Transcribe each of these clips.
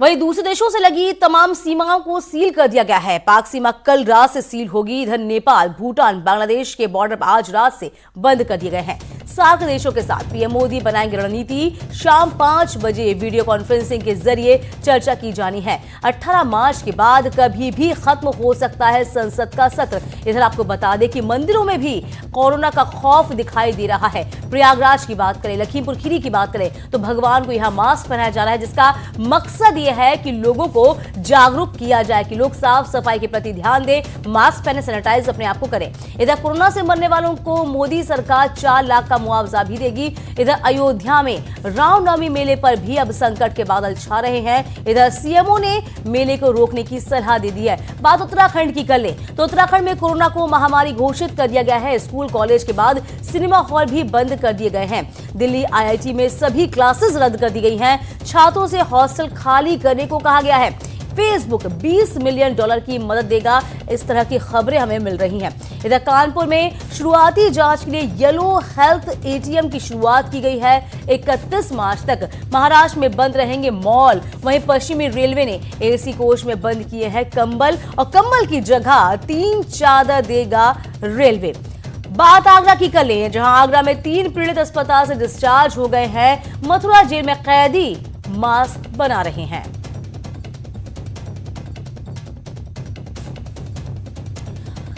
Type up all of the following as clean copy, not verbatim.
वहीं दूसरे देशों से लगी तमाम सीमाओं को सील कर दिया गया है। पाक सीमा कल रात से सील होगी। इधर नेपाल, भूटान, बांग्लादेश के बॉर्डर आज रात से बंद कर दिए गए हैं। सार्क देशों के साथ पीएम मोदी बनाएंगे रणनीति। शाम 5 बजे वीडियो कॉन्फ्रेंसिंग के जरिए चर्चा की जानी है। 18 मार्च के बाद कभी भी खत्म हो सकता है संसद का सत्र। इधर आपको बता दें कि मंदिरों में भी कोरोना का खौफ दिखाई दे रहा है। प्रयागराज की बात करें, लखीमपुर खीरी की बात करें तो भगवान को यहां मास्क पहनाया जा रहा है, जिसका मकसद यह है कि लोगों को जागरूक किया जाए कि लोग साफ सफाई के प्रति ध्यान दें, मास्क पहने, सैनिटाइज अपने आप को करें। इधर कोरोना से मरने वालों को मोदी सरकार 4 लाख का मुआवजा भी देगी। इधर अयोध्या में रामनवमी मेले पर भी अब संकट के बादल छा रहे हैं। इधर सीएमओ ने मेले को रोकने की सलाह दे दी है। बात उत्तराखंड की कर ले तो उत्तराखंड में कोरोना को महामारी घोषित कर दिया गया है। स्कूल कॉलेज के बाद सिनेमा हॉल भी बंद कर दिए गए हैं। दिल्ली आईआईटी में सभी क्लासेस रद्द कर दी गई हैं। छात्रों से हॉस्टल खाली करने को कहा गया है। फेसबुक $20 मिलियन की मदद देगा। इस तरह की खबरें हमें मिल रही हैं। इधर कानपुर में शुरुआती जांच के लिए येलो हेल्थ एटीएम की शुरुआत की गई है। 31 मार्च तक महाराष्ट्र में बंद रहेंगे मॉल। वहीं पश्चिमी रेलवे ने एसी कोच में बंद किए हैं कंबल और कंबल की जगह 3 चादर देगा रेलवे। बात आगरा की कर लें, जहां आगरा में 3 पीड़ित अस्पताल से डिस्चार्ज हो गए हैं। मथुरा जेल में कैदी मास्क बना रहे हैं।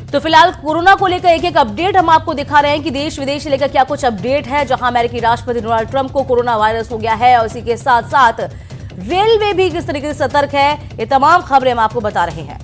तो फिलहाल कोरोना को लेकर एक अपडेट हम आपको दिखा रहे हैं कि देश विदेश से लेकर क्या कुछ अपडेट है। जहां अमेरिकी राष्ट्रपति डोनाल्ड ट्रंप को कोरोना वायरस हो गया है और इसी के साथ साथ रेलवे भी किस तरीके से सतर्क है, ये तमाम खबरें हम आपको बता रहे हैं।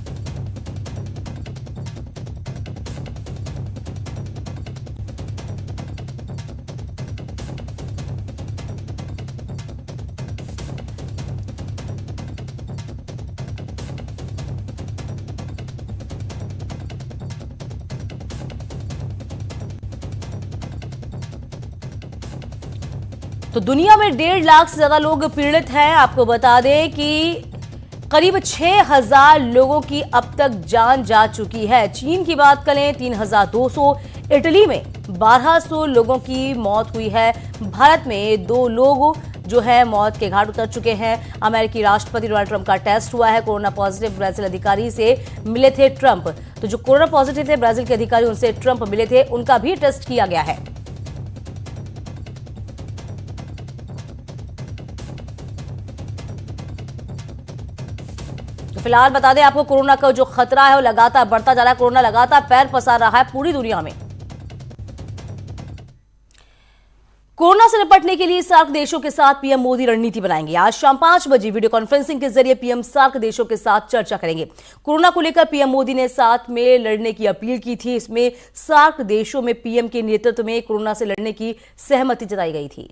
तो दुनिया में 1.5 लाख से ज्यादा लोग पीड़ित हैं। आपको बता दें कि करीब 6,000 लोगों की अब तक जान जा चुकी है। चीन की बात करें 3,200, इटली में 1,200 लोगों की मौत हुई है। भारत में 2 लोग जो है मौत के घाट उतर चुके हैं। अमेरिकी राष्ट्रपति डोनाल्ड ट्रंप का टेस्ट हुआ है कोरोना पॉजिटिव। ब्राजील अधिकारी से मिले थे ट्रंप, तो जो कोरोना पॉजिटिव थे ब्राजील के अधिकारी उनसे ट्रंप मिले थे, उनका भी टेस्ट किया गया है। तो फिलहाल बता दें आपको, कोरोना का जो खतरा है वो लगातार बढ़ता जा रहा है। कोरोना लगातार पैर पसार रहा है पूरी दुनिया में। कोरोना से निपटने के लिए सार्क देशों के साथ पीएम मोदी रणनीति बनाएंगे। आज शाम 5 बजे वीडियो कॉन्फ्रेंसिंग के जरिए पीएम सार्क देशों के साथ चर्चा करेंगे। कोरोना को लेकर पीएम मोदी ने साथ में लड़ने की अपील की थी। इसमें सार्क देशों में पीएम के नेतृत्व में कोरोना से लड़ने की सहमति जताई गई थी।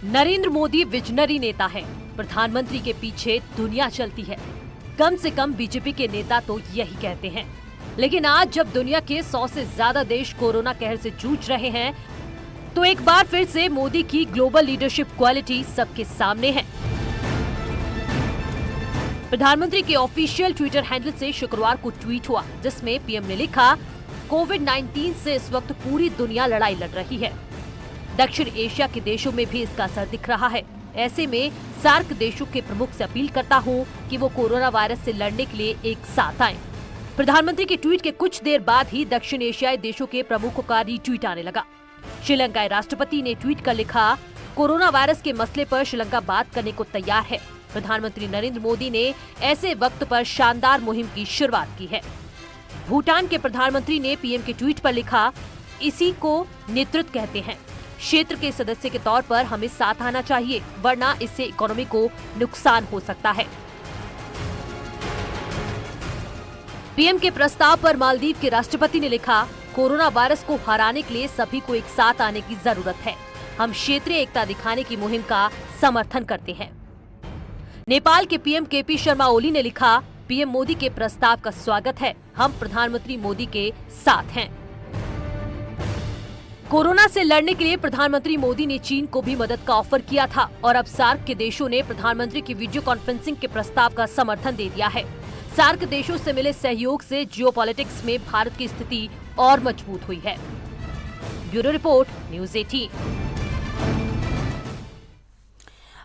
नरेंद्र मोदी विजनरी नेता है। प्रधानमंत्री के पीछे दुनिया चलती है। कम से कम बीजेपी के नेता तो यही कहते हैं। लेकिन आज जब दुनिया के 100 से ज्यादा देश कोरोना कहर से जूझ रहे हैं, तो एक बार फिर से मोदी की ग्लोबल लीडरशिप क्वालिटी सबके सामने है। प्रधानमंत्री के ऑफिशियल ट्विटर हैंडल से शुक्रवार को ट्वीट हुआ, जिसमें पीएम ने लिखा, कोविड-19 से इस वक्त पूरी दुनिया लड़ाई लड़ रही है। दक्षिण एशिया के देशों में भी इसका असर दिख रहा है। ऐसे में सार्क देशों के प्रमुख से अपील करता हूं कि वो कोरोना वायरस से लड़ने के लिए एक साथ आएं। प्रधानमंत्री के ट्वीट के कुछ देर बाद ही दक्षिण एशियाई देशों के प्रमुखों का रीट्वीट आने लगा। श्रीलंकाई राष्ट्रपति ने ट्वीट कर लिखा, कोरोना वायरस के मसले पर श्रीलंका बात करने को तैयार है। प्रधानमंत्री नरेंद्र मोदी ने ऐसे वक्त पर शानदार मुहिम की शुरुआत की है। भूटान के प्रधानमंत्री ने पीएम के ट्वीट पर लिखा, इसी को नेतृत्व कहते हैं। क्षेत्र के सदस्य के तौर पर हमें साथ आना चाहिए, वरना इससे इकोनॉमी को नुकसान हो सकता है। पीएम के प्रस्ताव पर मालदीव के राष्ट्रपति ने लिखा, कोरोना वायरस को हराने के लिए सभी को एक साथ आने की जरूरत है। हम क्षेत्रीय एकता दिखाने की मुहिम का समर्थन करते हैं। नेपाल के पीएम केपी शर्मा ओली ने लिखा, पीएम मोदी के प्रस्ताव का स्वागत है। हम प्रधानमंत्री मोदी के साथ हैं। कोरोना से लड़ने के लिए प्रधानमंत्री मोदी ने चीन को भी मदद का ऑफर किया था और अब सार्क के देशों ने प्रधानमंत्री की वीडियो कॉन्फ्रेंसिंग के प्रस्ताव का समर्थन दे दिया है। सार्क देशों से मिले सहयोग से जियोपॉलिटिक्स में भारत की स्थिति और मजबूत हुई है। Bureau report, news 18।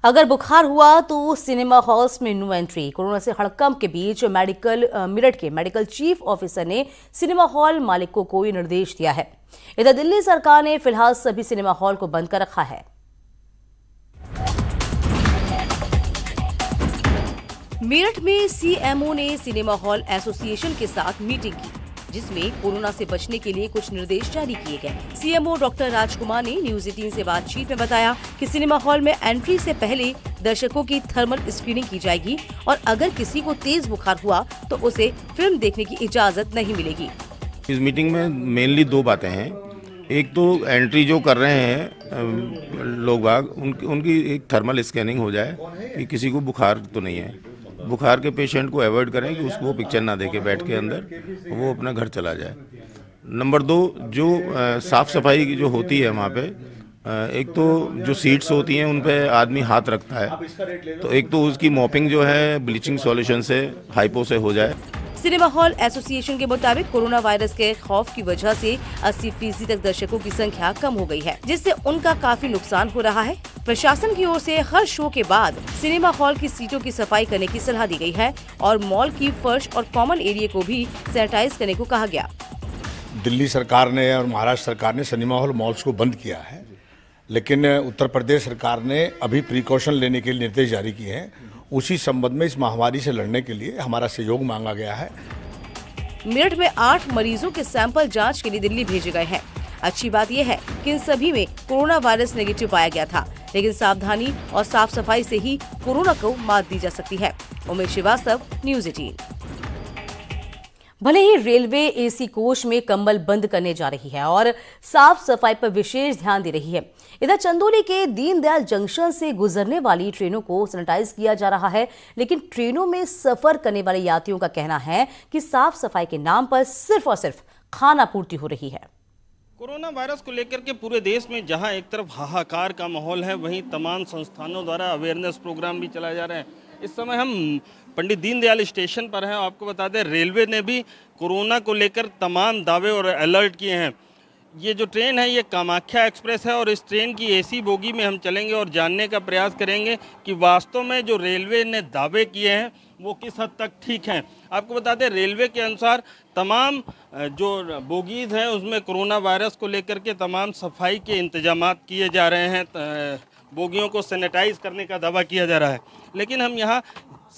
अगर बुखार हुआ तो सिनेमा हॉल्स में नो एंट्री। कोरोना से हड़कंप के बीच मेरठ के मेडिकल चीफ ऑफिसर ने सिनेमा हॉल मालिकों को ये निर्देश दिया है। इधर दिल्ली सरकार ने फिलहाल सभी सिनेमा हॉल को बंद कर रखा है। मेरठ में सीएमओ ने सिनेमा हॉल एसोसिएशन के साथ मीटिंग की, जिसमें कोरोना से बचने के लिए कुछ निर्देश जारी किए गए। सीएमओ डॉक्टर राजकुमार ने न्यूज 18 से बातचीत में बताया कि सिनेमा हॉल में एंट्री से पहले दर्शकों की थर्मल स्क्रीनिंग की जाएगी और अगर किसी को तेज बुखार हुआ तो उसे फिल्म देखने की इजाजत नहीं मिलेगी। इस मीटिंग में मेनली दो बातें हैं। एक तो एंट्री जो कर रहे हैं लोग बाग, उनकी एक थर्मल स्कैनिंग हो जाए कि किसी को बुखार तो नहीं है। बुखार के पेशेंट को अवॉइड करें कि उसको पिक्चर ना देखे बैठ के अंदर, वो अपना घर चला जाए। नंबर 2, जो साफ़ सफाई की जो होती है वहाँ पे, एक तो जो सीट्स होती हैं उन पे आदमी हाथ रखता है, तो एक तो उसकी मॉपिंग जो है ब्लीचिंग सॉल्यूशन से, हाइपो से हो जाए। सिनेमा हॉल एसोसिएशन के मुताबिक कोरोना वायरस के खौफ की वजह से 80% तक दर्शकों की संख्या कम हो गई है, जिससे उनका काफी नुकसान हो रहा है। प्रशासन की ओर से हर शो के बाद सिनेमा हॉल की सीटों की सफाई करने की सलाह दी गई है और मॉल की फर्श और कॉमन एरिया को भी सैनिटाइज करने को कहा गया। दिल्ली सरकार ने और महाराष्ट्र सरकार ने सिनेमा हॉल मॉल्स को बंद किया है, लेकिन उत्तर प्रदेश सरकार ने अभी प्रिकॉशन लेने के लिए निर्देश जारी किए हैं। उसी संबंध में इस महामारी से लड़ने के लिए हमारा सहयोग मांगा गया है। मेरठ में 8 मरीजों के सैंपल जांच के लिए दिल्ली भेजे गए हैं। अच्छी बात यह है कि इन सभी में कोरोना वायरस नेगेटिव पाया गया था, लेकिन सावधानी और साफ सफाई से ही कोरोना को मात दी जा सकती है। उमेश श्रीवास्तव, न्यूज 18। भले ही रेलवे एसी कोच में कंबल बंद करने जा रही है और साफ सफाई पर विशेष ध्यान दे रही है, इधर चंदौली के दीनदयाल जंक्शन से गुजरने वाली ट्रेनों को सैनिटाइज किया जा रहा है, लेकिन ट्रेनों में सफर करने वाले यात्रियों का कहना है कि साफ सफाई के नाम पर सिर्फ और सिर्फ खाना पूर्ति हो रही है। कोरोना वायरस को लेकर के पूरे देश में जहां एक तरफ हाहाकार का माहौल है, वहीं तमाम संस्थानों द्वारा अवेयरनेस प्रोग्राम भी चलाए जा रहे हैं। इस समय हम पंडित दीनदयाल स्टेशन पर हैं। आपको बता दें, रेलवे ने भी कोरोना को लेकर तमाम दावे और अलर्ट किए हैं। ये जो ट्रेन है ये कामाख्या एक्सप्रेस है और इस ट्रेन की एसी बोगी में हम चलेंगे और जानने का प्रयास करेंगे कि वास्तव में जो रेलवे ने दावे किए हैं वो किस हद तक ठीक हैं। आपको बता दें, रेलवे के अनुसार तमाम जो बोगीज़ हैं उसमें कोरोना वायरस को लेकर के तमाम सफाई के इंतजामात किए जा रहे हैं, बोगियों को सैनिटाइज करने का दावा किया जा रहा है। लेकिन हम यहाँ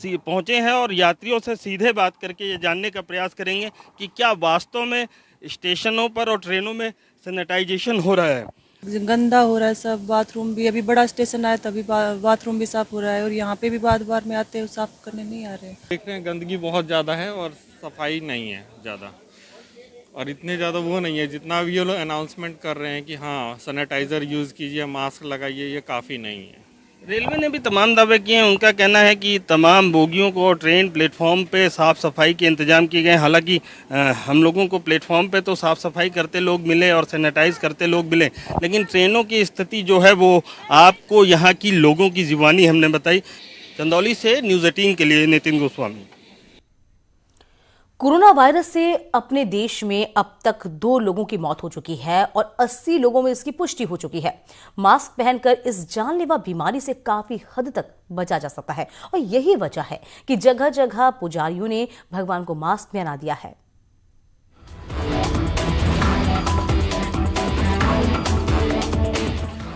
पहुँचे हैं और यात्रियों से सीधे बात करके ये जानने का प्रयास करेंगे कि क्या वास्तव में स्टेशनों पर और ट्रेनों में सैनिटाइजेशन हो रहा है। गंदा हो रहा है सब। बाथरूम भी, अभी बड़ा स्टेशन आया तभी बाथरूम भी साफ हो रहा है और यहाँ पे भी बार में आते हैं, साफ करने नहीं आ रहे। देख रहे हैं गंदगी बहुत ज़्यादा है और सफाई नहीं है ज़्यादा, और इतने ज़्यादा वो नहीं है जितना भी ये लोग अनाउंसमेंट कर रहे हैं कि हाँ सैनिटाइज़र यूज़ कीजिए, मास्क लगाइए, ये काफ़ी नहीं है। रेलवे ने भी तमाम दावे किए हैं। उनका कहना है कि तमाम बोगियों को ट्रेन प्लेटफॉर्म पे साफ़ सफाई के इंतजाम किए गए। हालांकि हम लोगों को प्लेटफॉर्म पे तो साफ़ सफाई करते लोग मिले और सैनिटाइज करते लोग मिले, लेकिन ट्रेनों की स्थिति जो है वो आपको यहाँ की लोगों की ज़ुबानी हमने बताई। चंदौली से न्यूज़ 18 के लिए नितिन गोस्वामी। कोरोना वायरस से अपने देश में अब तक 2 लोगों की मौत हो चुकी है और 80 लोगों में इसकी पुष्टि हो चुकी है। मास्क पहनकर इस जानलेवा बीमारी से काफी हद तक बचा जा सकता है और यही वजह है कि जगह जगह पुजारियों ने भगवान को मास्क पहना दिया है।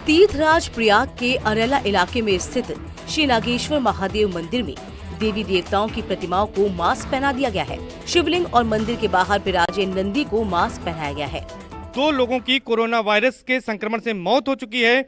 तीर्थराज प्रयाग के अरेला इलाके में स्थित श्री नागेश्वर महादेव मंदिर में देवी देवताओं की प्रतिमाओं को मास्क पहना दिया गया है। शिवलिंग और मंदिर के बाहर विराजे नंदी को मास्क पहनाया गया है। 2 लोगों की कोरोना वायरस के संक्रमण से मौत हो चुकी है।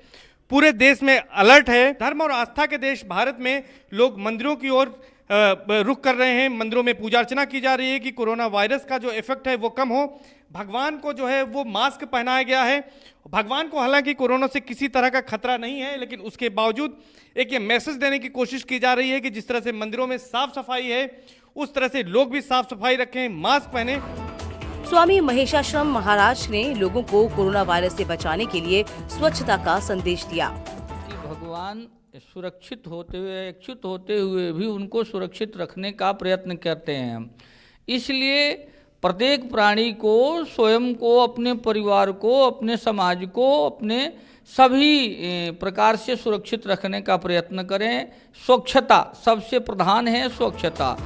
पूरे देश में अलर्ट है। धर्म और आस्था के देश भारत में लोग मंदिरों की ओर रुख कर रहे हैं। मंदिरों में पूजा अर्चना की जा रही है कि कोरोना वायरस का जो इफेक्ट है वो कम हो। भगवान को जो है वो मास्क पहनाया गया है। भगवान को हालांकि कोरोना से किसी तरह का खतरा नहीं है, लेकिन उसके बावजूद एक ये मैसेज देने की कोशिश की जा रही है कि जिस तरह से मंदिरों में साफ सफाई है उस तरह से लोग भी साफ सफाई रखें, मास्क पहने। स्वामी महेशाश्रम महाराज ने लोगों को कोरोना वायरस से बचाने के लिए स्वच्छता का संदेश दिया। कि भगवान सुरक्षित होते हुए, इच्छुत होते हुए भी उनको सुरक्षित रखने का प्रयत्न करते हैं। इसलिए प्रत्येक प्राणी को, स्वयं को, अपने परिवार को, अपने समाज को, अपने सभी प्रकार से सुरक्षित रखने का प्रयत्न करें। स्वच्छता सबसे प्रधान है, स्वच्छता।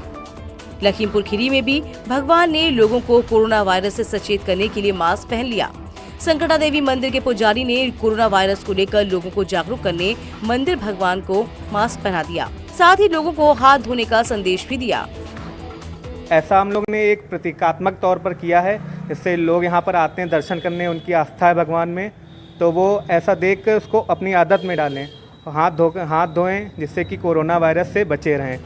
लखीमपुर खीरी में भी भगवान ने लोगों को कोरोना वायरस से सचेत करने के लिए मास्क पहन लिया। संकटा देवी मंदिर के पुजारी ने कोरोना वायरस को लेकर लोगों को जागरूक करने मंदिर भगवान को मास्क पहना दिया। साथ ही लोगों को हाथ धोने का संदेश भी दिया। ऐसा हम लोग ने एक प्रतीकात्मक तौर पर किया है, इससे लोग यहाँ पर आते हैं दर्शन करने, उनकी आस्था है भगवान में, तो वो ऐसा देख कर उसको अपनी आदत में डालें, हाथ धोएं, जिससे कि कोरोना वायरस से बचे रहें।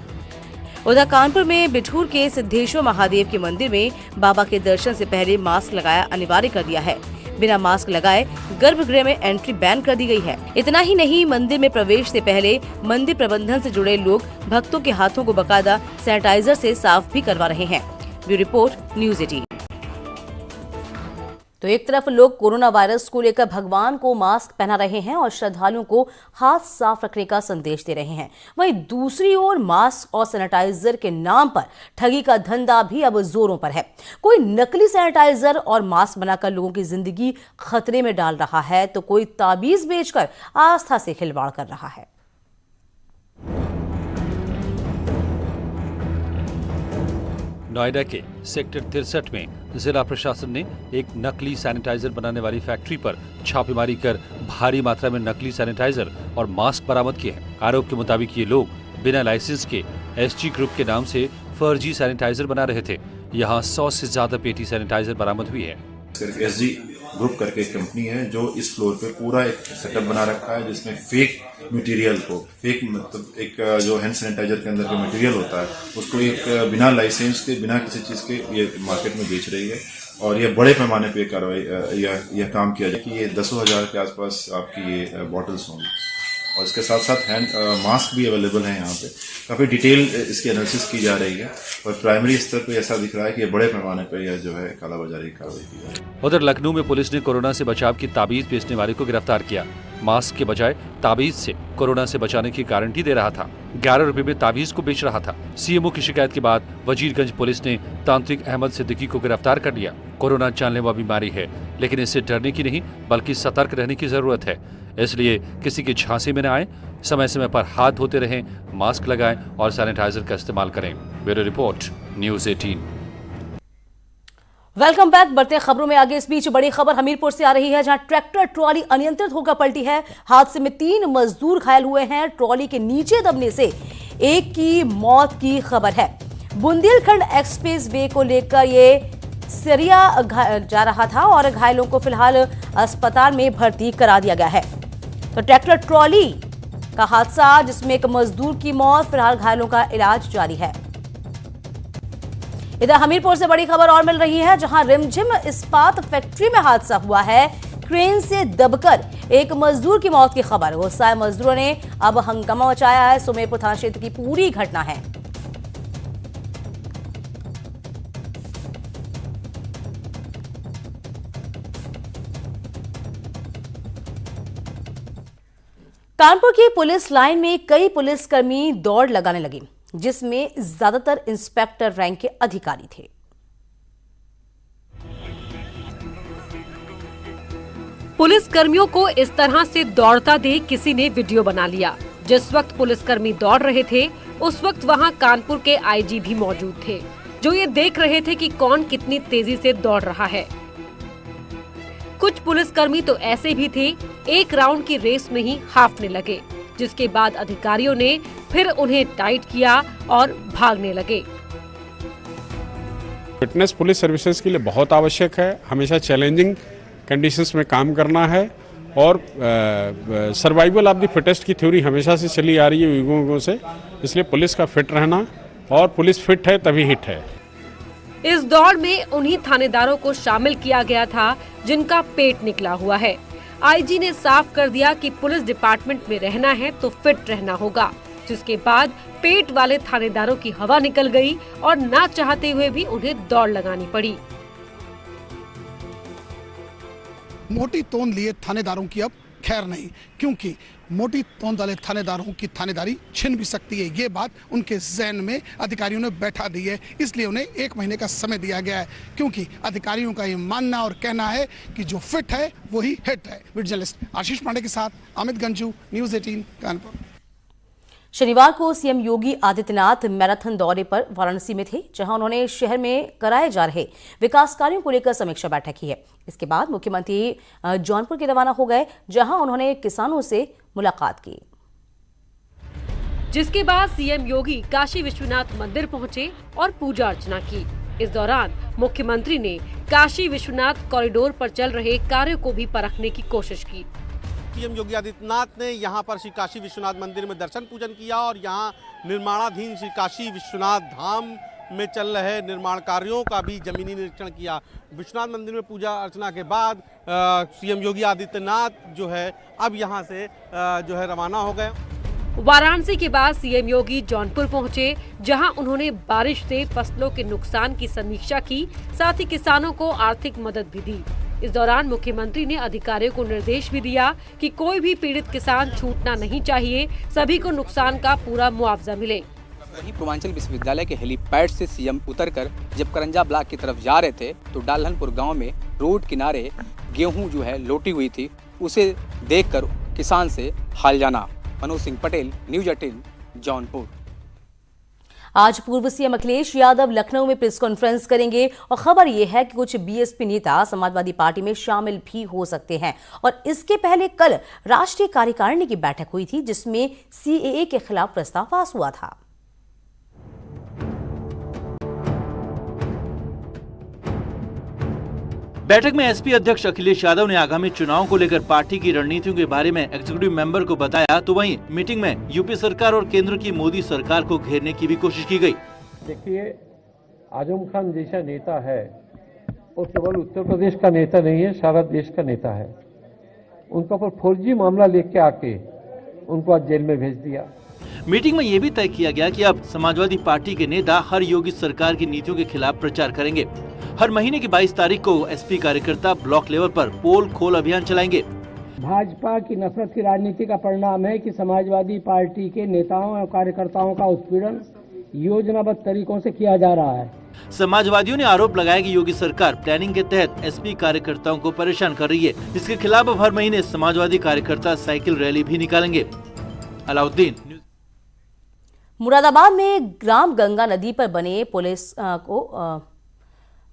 उधर कानपुर में बिठूर के सिद्धेश्वर महादेव के मंदिर में बाबा के दर्शन से पहले मास्क लगाया अनिवार्य कर दिया है। बिना मास्क लगाए गर्भगृह में एंट्री बैन कर दी गई है। इतना ही नहीं, मंदिर में प्रवेश से पहले मंदिर प्रबंधन से जुड़े लोग भक्तों के हाथों को बकायदा सैनिटाइजर से साफ भी करवा रहे हैं। Bureau report, news 18। तो एक तरफ लोग कोरोना वायरस को लेकर भगवान को मास्क पहना रहे हैं और श्रद्धालुओं को हाथ साफ रखने का संदेश दे रहे हैं, वहीं दूसरी ओर मास्क और सैनिटाइजर के नाम पर ठगी का धंधा भी अब जोरों पर है। कोई नकली सैनिटाइजर और मास्क बनाकर लोगों की जिंदगी खतरे में डाल रहा है, तो कोई ताबीज बेचकर आस्था से खिलवाड़ कर रहा है। नोएडा के सेक्टर 63 में जिला प्रशासन ने एक नकली सैनिटाइजर बनाने वाली फैक्ट्री पर छापेमारी कर भारी मात्रा में नकली सैनिटाइजर और मास्क बरामद किए हैं। आरोप के मुताबिक ये लोग बिना लाइसेंस के एसजी ग्रुप के नाम से फर्जी सैनिटाइजर बना रहे थे। यहाँ 100 से ज्यादा पेटी सैनिटाइजर बरामद हुई है। एसजी ग्रुप करके एक कंपनी है जो इस फ्लोर पे पूरा एक सेटअप बना रखा है, जिसमें फेक मटेरियल को, फेक मतलब एक जो हैंड सैनिटाइजर के अंदर का मटेरियल होता है उसको एक बिना लाइसेंस के, बिना किसी चीज के ये मार्केट में बेच रही है। और ये बड़े पैमाने पे कार्रवाई यह काम किया जाए कि ये 10,000 के आसपास आपकी ये बॉटल्स होंगी। और इसके साथ साथ हैंड मास्क भी अवेलेबल है। यहाँ पे काफ़ी डिटेल इसकी एनालिसिस की जा रही है और प्राइमरी स्तर पे ऐसा दिख रहा है कि बड़े पैमाने पर यह जो है कालाबाजारी कार्रवाई की जा रही है। उधर लखनऊ में पुलिस ने कोरोना से बचाव की ताबीज बेचने वाले को गिरफ्तार किया। मास्क के बजाय ताबीज से कोरोना से बचाने की गारंटी दे रहा था। 11 रुपए में ताबीज को बेच रहा था। सीएमओ की शिकायत के बाद वजीरगंज पुलिस ने तांत्रिक अहमद सिद्दीकी को गिरफ्तार कर लिया। कोरोना जानलेवा बीमारी है, लेकिन इससे डरने की नहीं बल्कि सतर्क रहने की जरूरत है। इसलिए किसी की झांसे में न आए, समय समय पर हाथ धोते रहें, मास्क लगाएं और सैनिटाइजर का इस्तेमाल करें। Bureau report, news 18। Welcome back. बढ़ते खबरों में आगे। इस बीच बड़ी खबर हमीरपुर से आ रही है, जहां ट्रैक्टर ट्रॉली अनियंत्रित होकर पलटी है। हादसे में 3 मजदूर घायल हुए हैं। ट्रॉली के नीचे दबने से एक की मौत की खबर है। बुंदेलखंड एक्सप्रेस वे को लेकर ये सरिया जा रहा था और घायलों को फिलहाल अस्पताल में भर्ती करा दिया गया है। तो ट्रैक्टर ट्रॉली का हादसा, जिसमें एक मजदूर की मौत, फिलहाल घायलों का इलाज जारी है। इधर हमीरपुर से बड़ी खबर और मिल रही है, जहां रिमझिम इस्पात फैक्ट्री में हादसा हुआ है। क्रेन से दबकर एक मजदूर की मौत की खबर। गुस्साए मजदूरों ने अब हंगामा मचाया है। सुमेरपुर थाना क्षेत्र की पूरी घटना है। कानपुर की पुलिस लाइन में कई पुलिसकर्मी दौड़ लगाने लगे, जिसमें ज्यादातर इंस्पेक्टर रैंक के अधिकारी थे। पुलिसकर्मियों को इस तरह से दौड़ता देख किसी ने वीडियो बना लिया। जिस वक्त पुलिसकर्मी दौड़ रहे थे, उस वक्त वहां कानपुर के आईजी भी मौजूद थे, जो ये देख रहे थे कि कौन कितनी तेजी से दौड़ रहा है। कुछ पुलिसकर्मी तो ऐसे भी थे, एक राउंड की रेस में ही हाफने लगे, जिसके बाद अधिकारियों ने फिर उन्हें टाइट किया और भागने लगे। फिटनेस पुलिस सर्विसेज के लिए बहुत आवश्यक है। हमेशा चैलेंजिंग कंडीशंस में काम करना है और सर्वाइवल ऑफ द फिटेस्ट की थ्योरी हमेशा से चली आ रही है युगों से। इसलिए पुलिस का फिट रहना, और पुलिस फिट है तभी हिट है। इस दौड़ में उन्हीं थानेदारों को शामिल किया गया था जिनका पेट निकला हुआ है। आईजी ने साफ कर दिया कि पुलिस डिपार्टमेंट में रहना है तो फिट रहना होगा, जिसके बाद पेट वाले थानेदारों की हवा निकल गई और ना चाहते हुए भी उन्हें दौड़ लगानी पड़ी। मोटी तोन लिए थानेदारों की अब खैर नहीं, क्योंकि मोटी तोंद वाले थानेदारों की थानेदारी छिन भी सकती है। ये बात उनके ज़हन में अधिकारियों ने बैठा दी है, इसलिए उन्हें 1 महीने का समय दिया गया है, क्योंकि अधिकारियों का ये मानना और कहना है कि जो फिट है वही हिट है। वीडियो जर्नलिस्ट आशीष पांडे के साथ अमित गंजू, न्यूज़ 18 कानपुर। शनिवार को सीएम योगी आदित्यनाथ मैराथन दौरे पर वाराणसी में थे, जहां उन्होंने शहर में कराए जा रहे विकास कार्यों को लेकर समीक्षा बैठक की है। इसके बाद मुख्यमंत्री जौनपुर के रवाना हो गए, जहां उन्होंने किसानों से मुलाकात की, जिसके बाद सीएम योगी काशी विश्वनाथ मंदिर पहुंचे और पूजा अर्चना की। इस दौरान मुख्यमंत्री ने काशी विश्वनाथ कॉरिडोर पर चल रहे कार्यों को भी परखने की कोशिश की। सीएम योगी आदित्यनाथ ने यहां पर श्री काशी विश्वनाथ मंदिर में दर्शन पूजन किया और यहां निर्माणाधीन श्री काशी विश्वनाथ धाम में चल रहे निर्माण कार्यों का भी जमीनी निरीक्षण किया। विश्वनाथ मंदिर में पूजा अर्चना के बाद सीएम योगी आदित्यनाथ जो है अब यहां से जो है रवाना हो गए। वाराणसी के बाद सीएम योगी जौनपुर पहुंचे, जहां उन्होंने बारिश से फसलों के नुकसान की समीक्षा की, साथ ही किसानों को आर्थिक मदद भी दी। इस दौरान मुख्यमंत्री ने अधिकारियों को निर्देश भी दिया कि कोई भी पीड़ित किसान छूटना नहीं चाहिए, सभी को नुकसान का पूरा मुआवजा मिले। वहीं पूर्वांचल विश्वविद्यालय के हेलीपैड से सीएम उतरकर जब करंजा ब्लॉक की तरफ जा रहे थे तो डालहनपुर गांव में रोड किनारे गेहूं जो है लोटी हुई थी, उसे देखकर किसान से हाल जाना। मनोज सिंह पटेल, न्यूज़ 18 जौनपुर। आज पूर्व सीएम अखिलेश यादव लखनऊ में प्रेस कॉन्फ्रेंस करेंगे और खबर यह है कि कुछ बीएसपी नेता समाजवादी पार्टी में शामिल भी हो सकते हैं। और इसके पहले कल राष्ट्रीय कार्यकारिणी की बैठक हुई थी, जिसमें सीएए के खिलाफ प्रस्ताव पास हुआ था। बैठक में एसपी अध्यक्ष अखिलेश यादव ने आगामी चुनाव को लेकर पार्टी की रणनीतियों के बारे में एग्जीक्यूटिव मेंबर को बताया, तो वहीं मीटिंग में यूपी सरकार और केंद्र की मोदी सरकार को घेरने की भी कोशिश की गई। देखिए, आजम खान जैसा नेता है वो केवल उत्तर प्रदेश का नेता नहीं है, सारा देश का नेता है। उनका पर फर्जी मामला लेके आके उनको आज जेल में भेज दिया। मीटिंग में ये भी तय किया गया कि अब समाजवादी पार्टी के नेता हर योगी सरकार की नीतियों के खिलाफ प्रचार करेंगे। हर महीने की 22 तारीख को एसपी कार्यकर्ता ब्लॉक लेवल पर पोल खोल अभियान चलाएंगे। भाजपा की नफरत की राजनीति का परिणाम है कि समाजवादी पार्टी के नेताओं और कार्यकर्ताओं का उत्पीड़न योजनाबद्ध तरीकों से किया जा रहा है। समाजवादियों ने आरोप लगाया कि योगी सरकार प्लानिंग के तहत एसपी कार्यकर्ताओं को परेशान कर रही है, जिसके खिलाफ अब हर महीने समाजवादी कार्यकर्ता साइकिल रैली भी निकालेंगे। अलाउद्दीन। मुरादाबाद में ग्राम गंगा नदी पर बने पुलिस को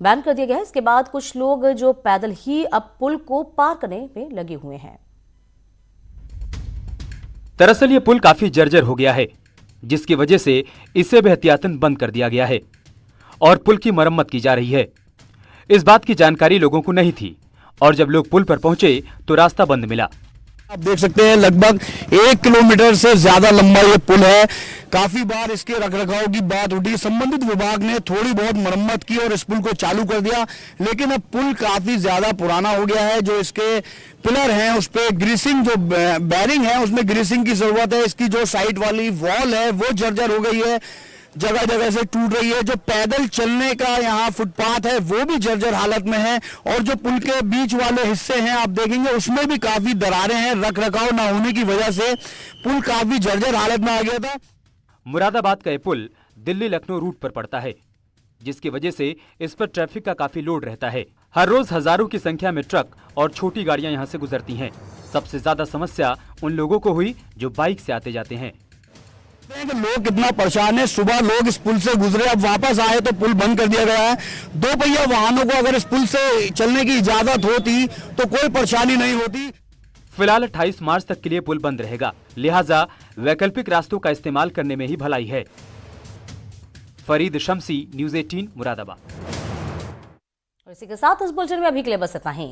बैन कर दिया गया है। इसके बाद कुछ लोग जो पैदल ही अब पुल को पार करने में लगे हुए हैं। दरअसल ये पुल काफी जर्जर हो गया है, जिसकी वजह से इसे भी एहतियातन बंद कर दिया गया है और पुल की मरम्मत की जा रही है। इस बात की जानकारी लोगों को नहीं थी और जब लोग पुल पर पहुंचे तो रास्ता बंद मिला। आप देख सकते हैं लगभग 1 किलोमीटर से ज्यादा लंबा ये पुल है। काफी बार इसके रखरखाव की बात उठी, संबंधित विभाग ने थोड़ी बहुत मरम्मत की और इस पुल को चालू कर दिया, लेकिन अब पुल काफी ज्यादा पुराना हो गया है। जो इसके पिलर हैं उस पे ग्रीसिंग, जो बैरिंग है उसमें ग्रीसिंग की जरूरत है। इसकी जो साइड वाली वॉल है वो जर्जर हो गई है, जगह जगह से टूट रही है। जो पैदल चलने का यहाँ फुटपाथ है वो भी जर्जर हालत में है और जो पुल के बीच वाले हिस्से हैं आप देखेंगे उसमें भी काफी दरारें हैं। रख रखाव न होने की वजह से पुल काफी जर्जर हालत में आ गया था। मुरादाबाद का ये पुल दिल्ली लखनऊ रूट पर पड़ता है, जिसकी वजह से इस पर ट्रैफिक का काफी लोड रहता है। हर रोज हजारों की संख्या में ट्रक और छोटी गाड़ियां यहाँ से गुजरती हैं। सबसे ज्यादा समस्या उन लोगों को हुई जो बाइक से आते जाते हैं। लोग कितना परेशान है, सुबह लोग इस पुल से गुजरे, अब वापस आए तो पुल बंद कर दिया गया है। 2 पहिया वाहनों को अगर इस पुल से चलने की इजाजत होती तो कोई परेशानी नहीं होती। फिलहाल 28 मार्च तक के लिए पुल बंद रहेगा, लिहाजा वैकल्पिक रास्तों का इस्तेमाल करने में ही भलाई है। फरीद शमसी, न्यूज़ 18 मुरादाबाद। इसी के साथ इस बुलेटिन में अभी के लिए बस इतना ही।